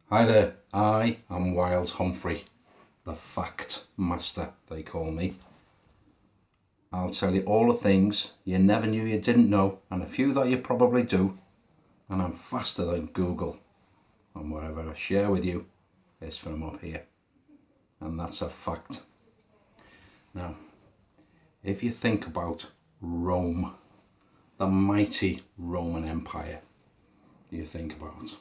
Hi there, I am Wild Humphrey, the Fact Master, they call me. I'll tell you all the things you never knew you didn't know, and a few that you probably do, and I'm faster than Google, and whatever I share with you is from up here, and that's a fact. Now, if you think about Rome, the mighty Roman Empire, you think about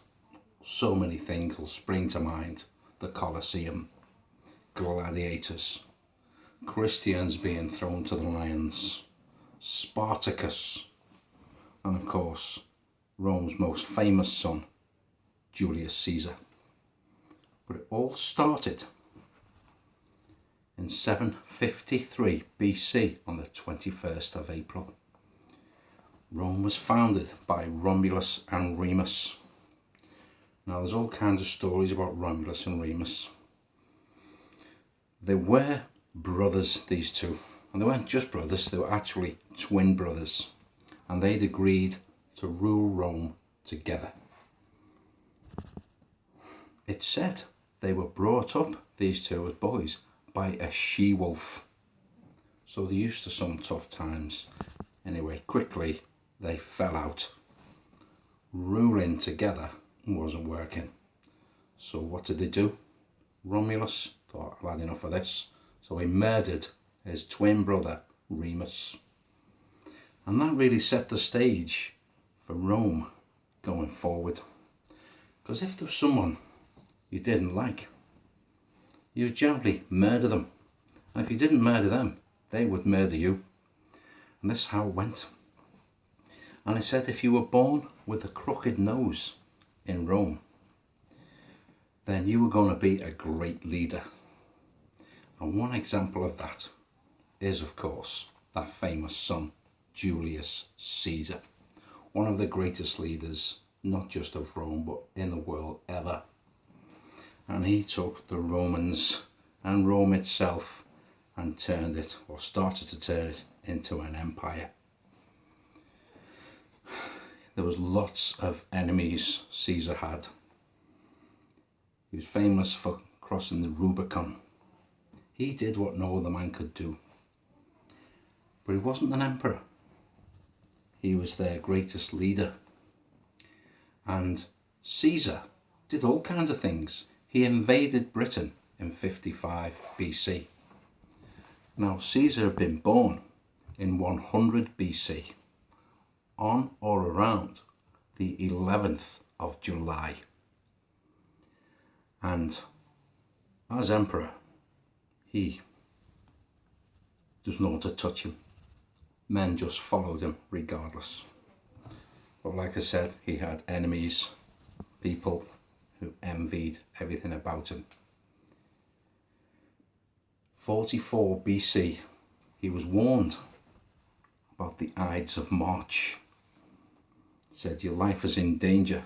so many things will spring to mind. The Colosseum, gladiators, Christians being thrown to the lions, Spartacus, and of course Rome's most famous son, Julius Caesar. But it all started in 753 BC on the 21st of April. Rome was founded by Romulus and Remus. Now there's all kinds of stories about Romulus and Remus. They were brothers, these two, and they weren't just brothers, they were actually twin brothers, and they'd agreed to rule Rome together. It's said they were brought up, these two as boys, by a she-wolf, so they're used to some tough times. Anyway, quickly they fell out. Ruling together wasn't working, so what did they do? Romulus thought, I've had enough of this, so he murdered his twin brother Remus, and that really set the stage for Rome going forward. Because if there was someone you didn't like, you would generally murder them, and if you didn't murder them, they would murder you, and this is how it went. And it said if you were born with a crooked nose in Rome, then you were going to be a great leader. And one example of that is, of course, that famous son, Julius Caesar, one of the greatest leaders, not just of Rome, but in the world ever. And he took the Romans and Rome itself and turned it, or started to turn it, into an empire. There was lots of enemies Caesar had. He was famous for crossing the Rubicon. He did what no other man could do. But he wasn't an emperor. He was their greatest leader. And Caesar did all kinds of things. He invaded Britain in 55 BC. Now, Caesar had been born in 100 BC, on or around the 11th of July. And as emperor, he does not want to touch him. Men just followed him regardless. But like I said, he had enemies, people who envied everything about him. 44 BC, he was warned about the Ides of March. It said, your life is in danger.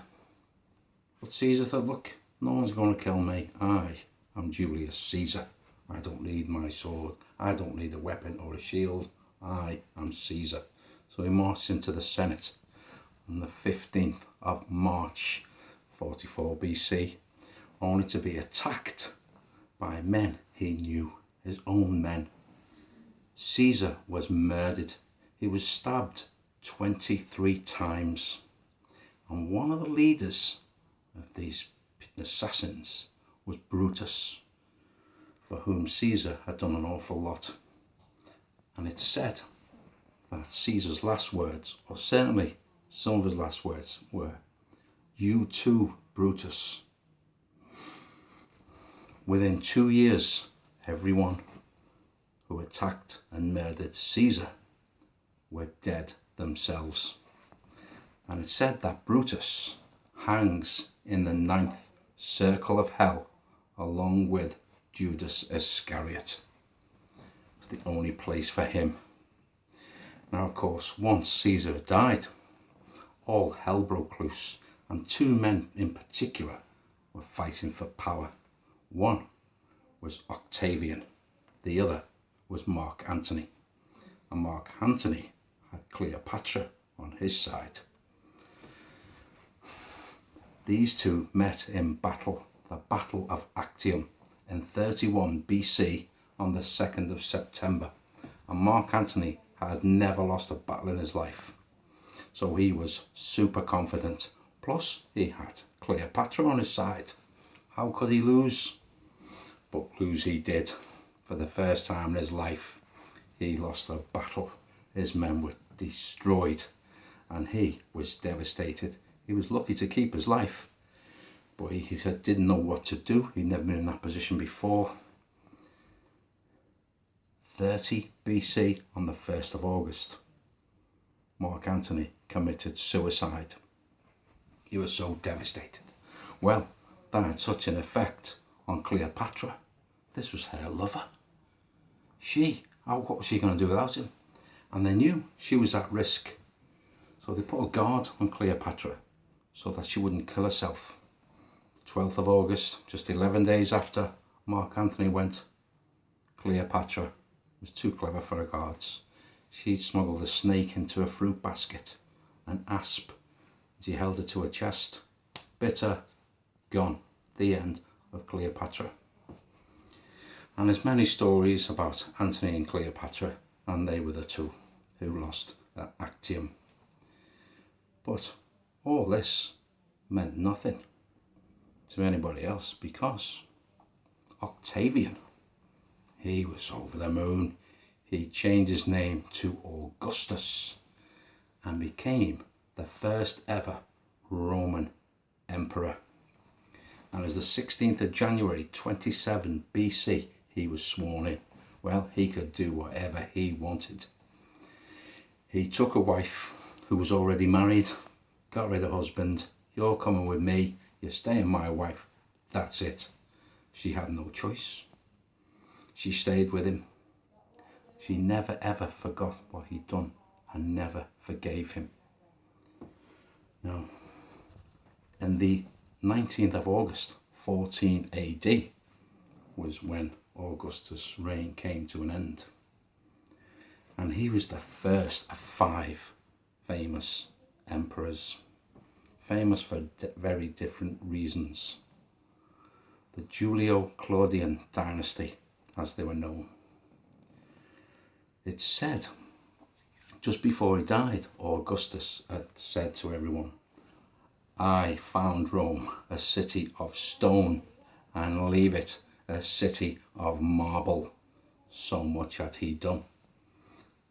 But Caesar thought, look, no one's going to kill me. I am Julius Caesar. I don't need my sword. I don't need a weapon or a shield. I am Caesar. So he marched into the Senate on the 15th of March, 44 BC, only to be attacked by men he knew, his own men. Caesar was murdered. He was stabbed 23 times. And one of the leaders of these assassins was Brutus, for whom Caesar had done an awful lot. And it's said that Caesar's last words, or certainly some of his last words, were, you too, Brutus. Within 2 years, everyone who attacked and murdered Caesar were dead themselves. And it's said that Brutus hangs in the 9th circle of hell along with Judas Iscariot. It's the only place for him. Now, of course, once Caesar died, all hell broke loose, and two men in particular were fighting for power. One was Octavian, the other was Mark Antony. And Mark Antony had Cleopatra on his side. These two met in battle the Battle of Actium in 31 BC on the 2nd of September. And Mark Antony had never lost a battle in his life. So he was super confident. Plus, he had Cleopatra on his side. How could he lose? But lose he did. For the first time in his life, he lost a battle. His men were destroyed and he was devastated. He was lucky to keep his life, but he didn't know what to do. He'd never been in that position before. 30 BC on the 1st of August, Mark Antony committed suicide. He was so devastated. Well, that had such an effect on Cleopatra. This was her lover. What was she going to do without him? And they knew she was at risk. So they put a guard on Cleopatra so that she wouldn't kill herself. 12th of August, just 11 days after Mark Antony went, Cleopatra was too clever for her guards. She'd smuggled a snake into a fruit basket, an asp. She held it to her chest. Bitter, gone. The end of Cleopatra. And there's many stories about Antony and Cleopatra, and they were the two who lost at Actium. But all this meant nothing to anybody else, because Octavian, he was over the moon. He changed his name to Augustus and became the first ever Roman emperor. And as the 16th of January 27 BC, he was sworn in. Well, he could do whatever he wanted. He took a wife who was already married, got rid of husband. You're coming with me, you're staying my wife. That's it. She had no choice. She stayed with him. She never ever forgot what he'd done and never forgave him. No. In the 19th of August, 14 AD, was when Augustus' reign came to an end. And he was the first of 5 famous emperors, famous for very different reasons. The Julio-Claudian dynasty, as they were known. It's said, just before he died, Augustus had said to everyone, I found Rome a city of stone and leave it a city of marble. So much had he done.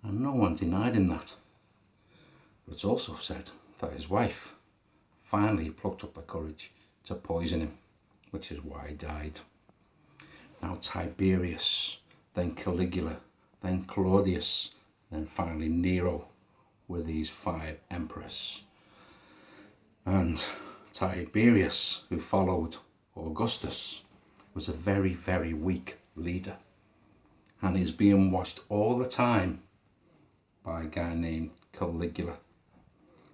And no one denied him that. But it's also said that his wife finally plucked up the courage to poison him, which is why he died. Now Tiberius, then Caligula, then Claudius, then finally Nero were these 5 emperors. And Tiberius, who followed Augustus, was a very, very weak leader. And he's being watched all the time by a guy named Caligula.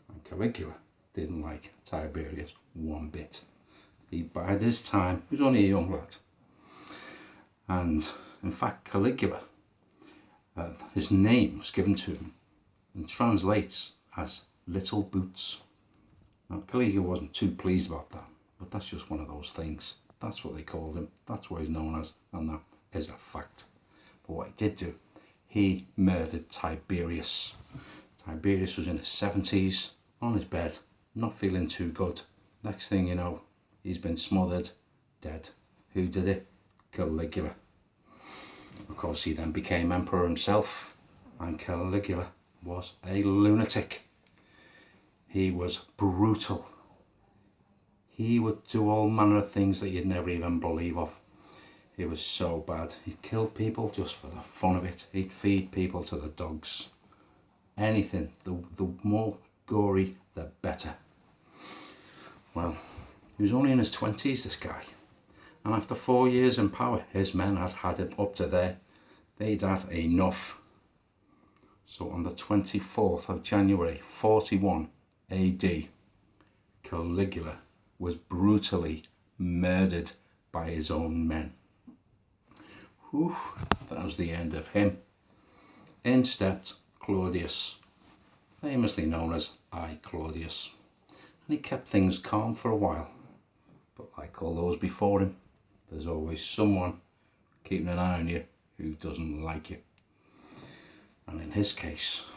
And Caligula didn't like Tiberius one bit. He bided his time. He was only a young lad. And in fact, Caligula, his name was given to him and translates as Little Boots. Now, Caligula wasn't too pleased about that, but that's just one of those things. That's what they called him. That's what he's known as, and that is a fact. But what he did do, he murdered Tiberius. Tiberius was in his 70s, on his bed, not feeling too good. Next thing you know, he's been smothered, dead. Who did it? Caligula. Of course, he then became emperor himself, and Caligula was a lunatic. He was brutal. He would do all manner of things that you'd never even believe of. It was so bad. He'd kill people just for the fun of it. He'd feed people to the dogs. Anything. The more gory, the better. Well, he was only in his 20s, this guy. And after 4 years in power, his men had had him up to there. They'd had enough. So on the 24th of January, 41 AD, Caligula was brutally murdered by his own men. Whew, that was the end of him. In stepped Claudius, famously known as I Claudius. And he kept things calm for a while. But like like all those before him, there's always someone keeping an eye on you who doesn't like you. And in his case,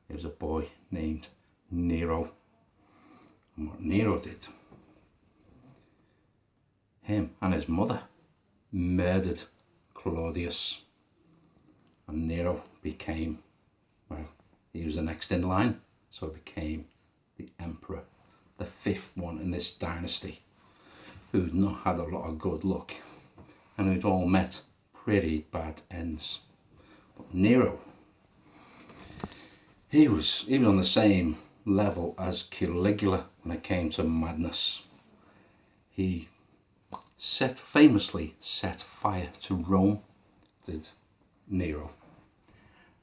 it was a boy named Nero. And what Nero did, him and his mother murdered Claudius. And Nero became, well, he was the next in line, so he became the emperor, the fifth one in this dynasty, who'd not had a lot of good luck and who'd all met pretty bad ends. But Nero, he was on the same level as Caligula when it came to madness. He famously set fire to Rome, did Nero.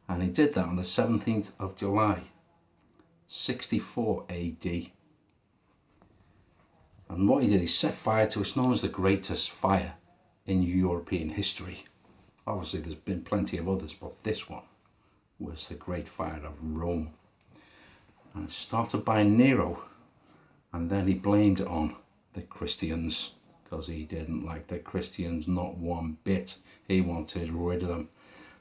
And he did that on the 17th of July, 64 AD. And what he did, he set fire to, it's known as the greatest fire in European history. Obviously there's been plenty of others, but this one was the Great Fire of Rome. And it started by Nero, and then he blamed it on the Christians, because he didn't like the Christians not one bit. He wanted rid of them.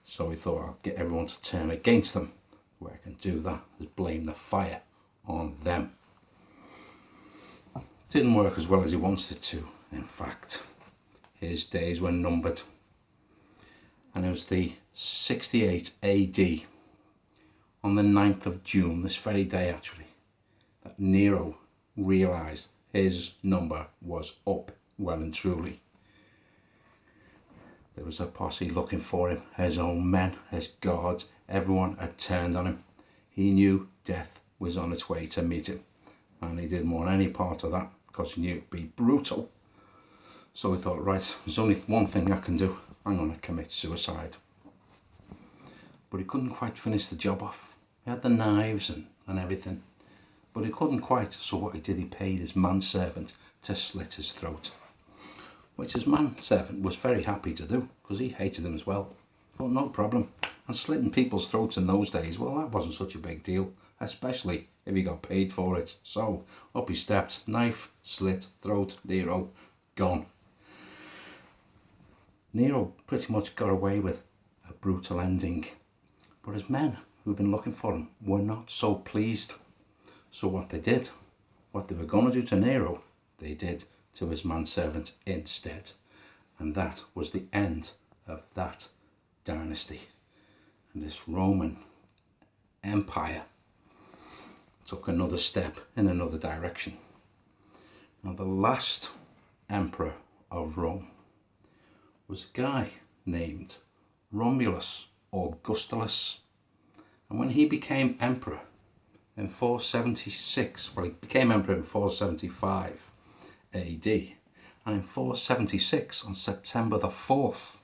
So he thought, I'll get everyone to turn against them. The way I can do that is blame the fire on them. Didn't work as well as he wanted it to. In fact, his days were numbered. And it was the 68 AD, on the 9th of June, this very day actually, that Nero realised his number was up well and truly. There was a posse looking for him, his own men, his guards, everyone had turned on him. He knew death was on its way to meet him, and he didn't want any part of that because he knew it'd be brutal. So he thought, right, there's only one thing I can do, I'm going to commit suicide. But he couldn't quite finish the job off. He had the knives and everything, but he couldn't quite, so what he did, he paid his manservant to slit his throat. Which his manservant was very happy to do, because he hated him as well. Thought, no problem. And slitting people's throats in those days, well, that wasn't such a big deal, especially if he got paid for it. So up he stepped, knife, slit, throat, Nero, gone. Nero pretty much got away with a brutal ending, but his men who'd been looking for him were not so pleased. So what they did, what they were going to do to Nero, they did to his manservant instead. And that was the end of that dynasty. And this Roman Empire took another step in another direction. Now the last emperor of Rome was a guy named Romulus Augustulus. And when he became emperor in 476, well, he became emperor in 475 AD, and in 476, on September the 4th,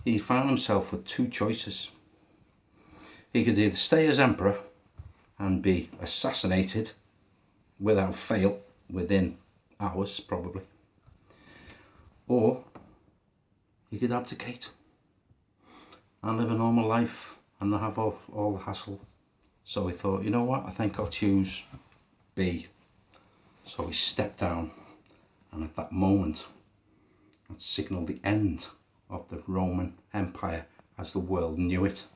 he found himself with two choices. He could either stay as emperor and be assassinated without fail, within hours probably, or he could abdicate and live a normal life and not have all the hassle. So he thought, you know what, I think I'll choose B. So he stepped down, and at that moment, that signalled the end of the Roman Empire as the world knew it.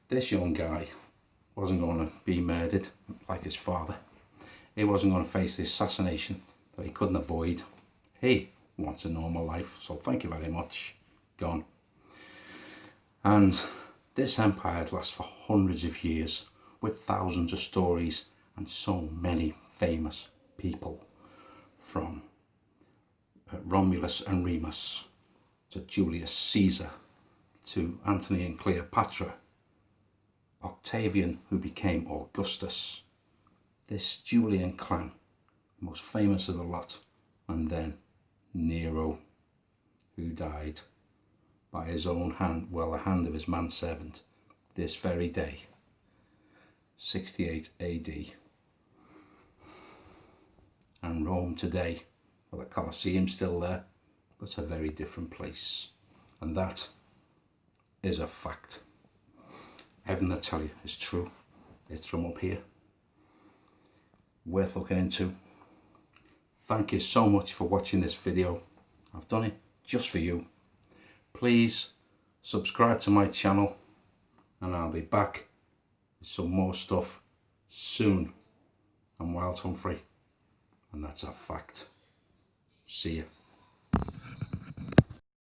This young guy wasn't going to be murdered like his father. He wasn't going to face the assassination that he couldn't avoid. He wants a normal life, so thank you very much, gone. And this empire had lasted for hundreds of years, with thousands of stories and so many famous people, from Romulus and Remus to Julius Caesar to Antony and Cleopatra, Octavian, who became Augustus, this Julian clan, most famous of the lot, and then Nero, who died by his own hand, well, the hand of his manservant, this very day, 68 AD. And Rome today, well, the Colosseum's still there, but it's a very different place. And that is a fact. Everything I tell you is true. It's from up here. Worth looking into. thank you so much for watching this video. I've done it just for you. Please subscribe to my channel and I'll be back with some more stuff soon. I'm Wild Humphrey, and that's a fact. See ya.